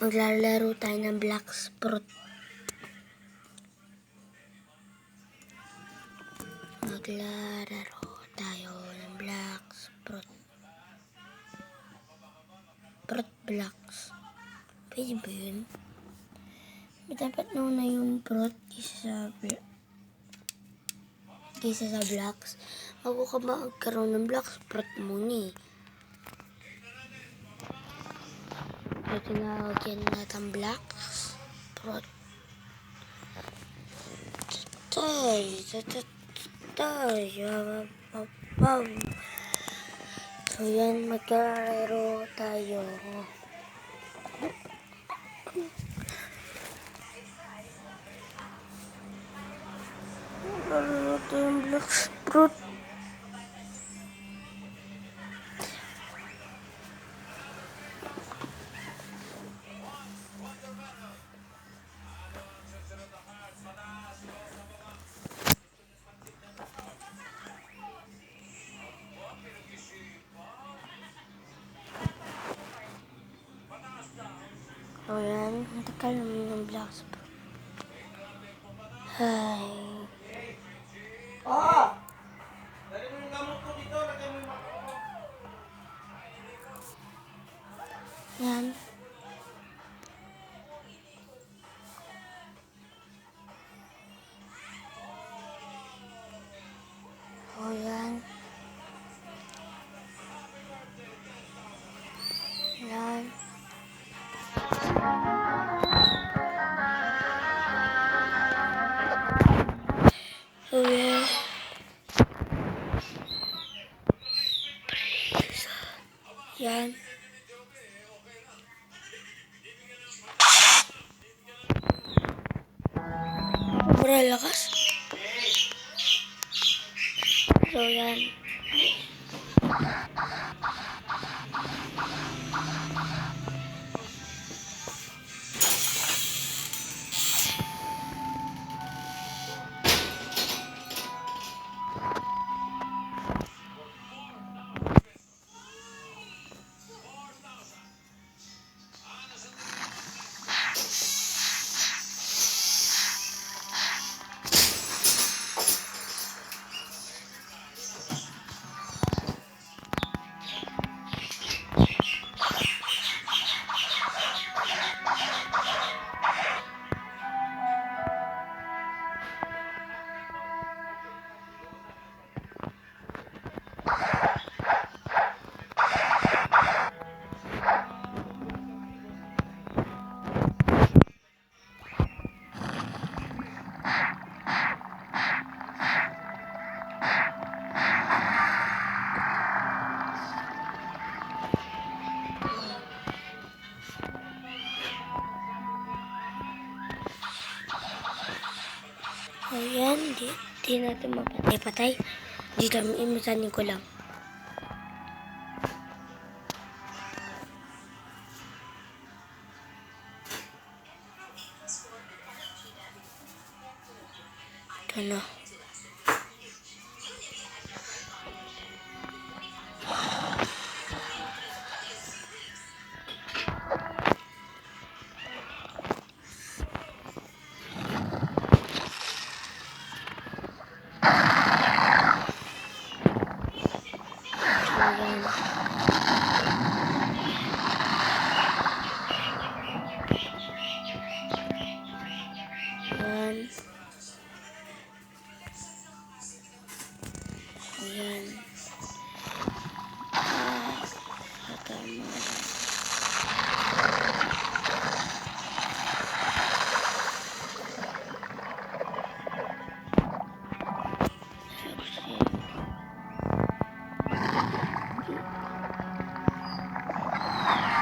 Maglalaro tayo ng Black Sprout. Maglalaro tayo ng Black Sprout. Sprout Blocks. Pwede ba yun? Dapat nauna yung Sprout kaysa sa Blocks. Bago ka magkaroon ng Black Sprout muna eh. Pwede tinawagyan natin Blocks Sprout. So yan, magkalaro tayo. Magkalaro tayo ng Black Sprout. So yan, natakal naman yung Black Sprout. Hi. Dali mo yung gamot ko dito, lagay mo yung mako. Yan. So yan. Yan. So yan. Yan. Sobrang lakas. So yan. Ayan, di natin mapatay-patay. Dito, imusanin ko lang. Ito na. Ayan. Ayan. Tama.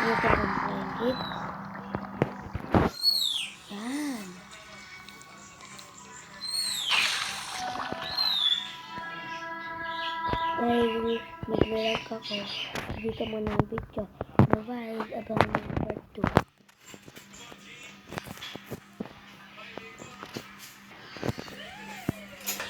Ito ang blanket. Yan. Mag-like ako. Dito mo ng video. Bye-bye. Abang part 2.